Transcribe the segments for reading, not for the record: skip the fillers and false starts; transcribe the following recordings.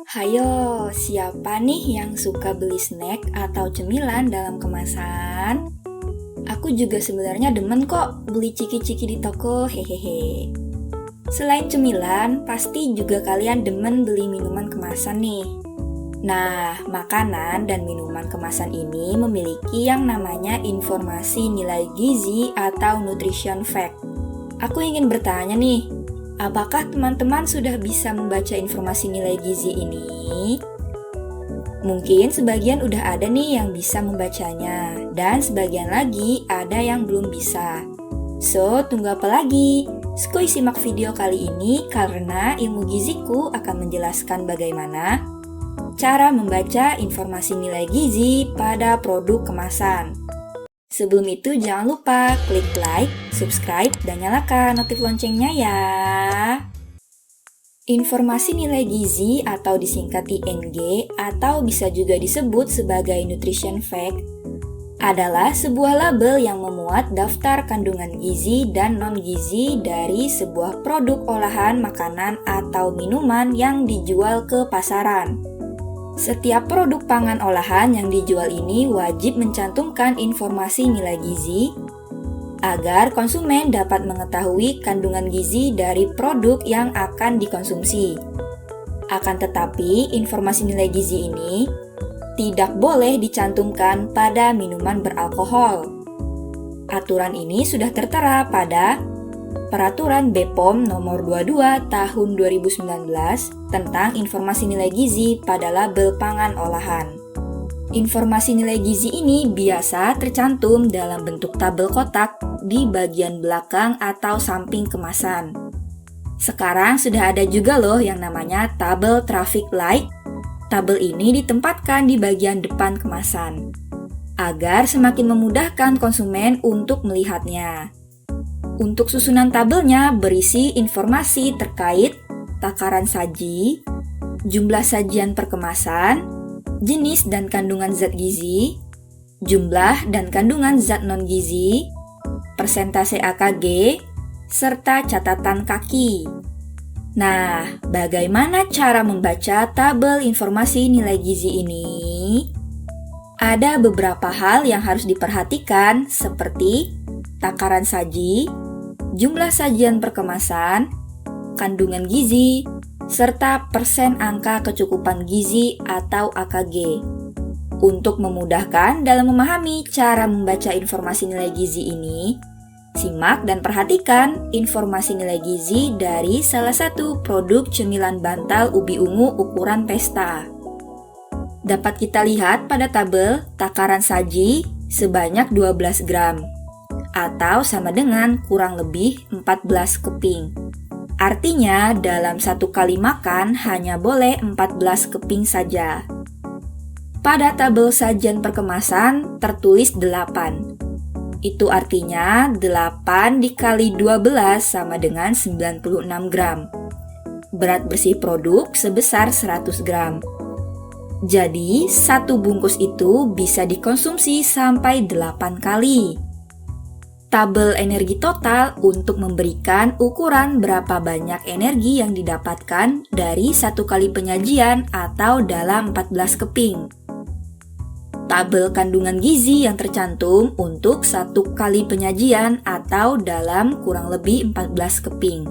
Hayo, siapa nih yang suka beli snack atau cemilan dalam kemasan? Aku juga sebenarnya demen kok beli ciki-ciki di toko, hehehe. Selain cemilan, pasti juga kalian demen beli minuman kemasan nih. Nah, makanan dan minuman kemasan ini memiliki yang namanya informasi nilai gizi atau nutrition fact. Aku ingin bertanya nih, apakah teman-teman sudah bisa membaca informasi nilai gizi ini? Mungkin sebagian udah ada nih yang bisa membacanya, dan sebagian lagi ada yang belum bisa. So, tunggu apa lagi? Skuy simak video kali ini karena ilmu giziku akan menjelaskan bagaimana cara membaca informasi nilai gizi pada produk kemasan. Sebelum itu jangan lupa klik like, subscribe, dan nyalakan notif loncengnya ya. Informasi nilai gizi atau disingkat ING atau bisa juga disebut sebagai nutrition fact adalah sebuah label yang memuat daftar kandungan gizi dan non-gizi dari sebuah produk olahan makanan atau minuman yang dijual ke pasaran. Setiap produk pangan olahan yang dijual ini wajib mencantumkan informasi nilai gizi agar konsumen dapat mengetahui kandungan gizi dari produk yang akan dikonsumsi. Akan tetapi, informasi nilai gizi ini tidak boleh dicantumkan pada minuman beralkohol. Aturan ini sudah tertera pada Peraturan BPOM Nomor 22 Tahun 2019 tentang informasi nilai gizi pada label pangan olahan. Informasi nilai gizi ini biasa tercantum dalam bentuk tabel kotak di bagian belakang atau samping kemasan. Sekarang sudah ada juga loh yang namanya tabel traffic light. Tabel ini ditempatkan di bagian depan kemasan agar semakin memudahkan konsumen untuk melihatnya. Untuk susunan tabelnya berisi informasi terkait takaran saji, jumlah sajian per kemasan, jenis dan kandungan zat gizi, jumlah dan kandungan zat non-gizi, persentase AKG, serta catatan kaki. Nah, bagaimana cara membaca tabel informasi nilai gizi ini? Ada beberapa hal yang harus diperhatikan seperti takaran saji, jumlah sajian per kemasan, kandungan gizi, serta persen angka kecukupan gizi atau AKG. Untuk memudahkan dalam memahami cara membaca informasi nilai gizi ini, simak dan perhatikan informasi nilai gizi dari salah satu produk cemilan bantal ubi ungu ukuran pesta. Dapat kita lihat pada tabel takaran saji sebanyak 12 gram. Atau sama dengan kurang lebih 14 keping. Artinya dalam satu kali makan hanya boleh 14 keping saja. Pada tabel sajian perkemasan tertulis 8. Itu artinya 8 dikali 12 sama dengan 96 gram. Berat bersih produk sebesar 100 gram. Jadi satu bungkus itu bisa dikonsumsi sampai 8 kali. Tabel energi total untuk memberikan ukuran berapa banyak energi yang didapatkan dari satu kali penyajian atau dalam 14 keping. Tabel kandungan gizi yang tercantum untuk satu kali penyajian atau dalam kurang lebih 14 keping.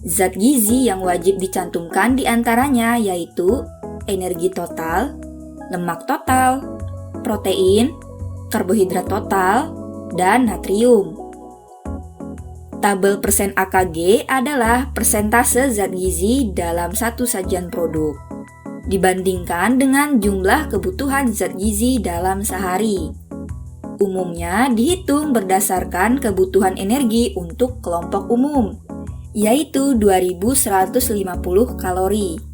Zat gizi yang wajib dicantumkan diantaranya yaitu energi total, lemak total, protein, karbohidrat total, dan natrium. Tabel persen AKG adalah persentase zat gizi dalam satu sajian produk, dibandingkan dengan jumlah kebutuhan zat gizi dalam sehari. Umumnya dihitung berdasarkan kebutuhan energi untuk kelompok umum, yaitu 2150 kalori.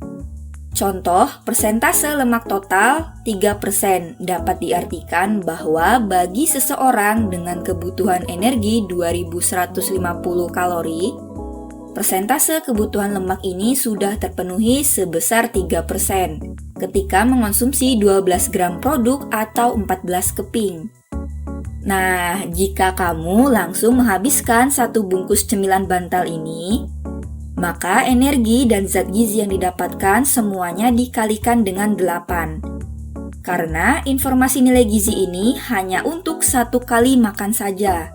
Contoh, persentase lemak total 3% dapat diartikan bahwa bagi seseorang dengan kebutuhan energi 2150 kalori, persentase kebutuhan lemak ini sudah terpenuhi sebesar 3% ketika mengonsumsi 12 gram produk atau 14 keping. Nah, jika kamu langsung menghabiskan satu bungkus cemilan bantal ini, Maka energi dan zat gizi yang didapatkan semuanya dikalikan dengan 8. Karena informasi nilai gizi ini hanya untuk 1 kali makan saja.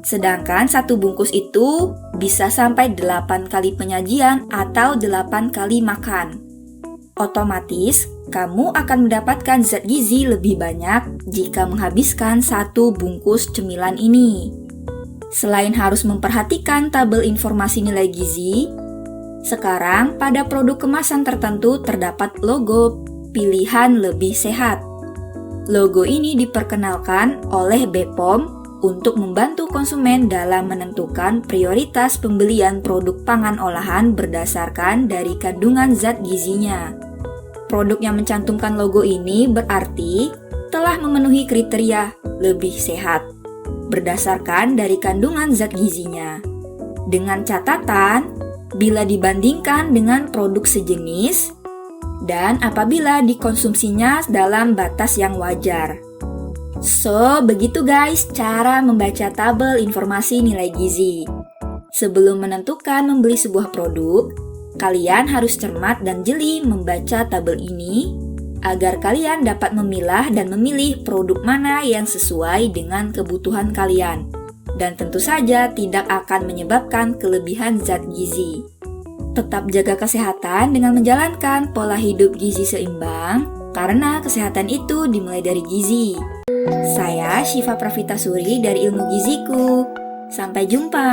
Sedangkan 1 bungkus itu bisa sampai 8 kali penyajian atau 8 kali makan. Otomatis, kamu akan mendapatkan zat gizi lebih banyak jika menghabiskan 1 bungkus cemilan ini. Selain harus memperhatikan tabel informasi nilai gizi, sekarang pada produk kemasan tertentu terdapat logo pilihan lebih sehat. Logo ini diperkenalkan oleh BPOM untuk membantu konsumen dalam menentukan prioritas pembelian produk pangan olahan berdasarkan dari kandungan zat gizinya. Produk yang mencantumkan logo ini berarti telah memenuhi kriteria lebih sehat berdasarkan dari kandungan zat gizinya. Dengan catatan, bila dibandingkan dengan produk sejenis, dan apabila dikonsumsinya dalam batas yang wajar. So, begitu guys cara membaca tabel informasi nilai gizi. Sebelum menentukan membeli sebuah produk, kalian harus cermat dan jeli membaca tabel ini agar kalian dapat memilah dan memilih produk mana yang sesuai dengan kebutuhan kalian dan tentu saja tidak akan menyebabkan kelebihan zat gizi. Tetap jaga kesehatan dengan menjalankan pola hidup gizi seimbang karena kesehatan itu dimulai dari gizi. Saya Syifa Pravitasuri dari Ilmu Giziku. Sampai jumpa.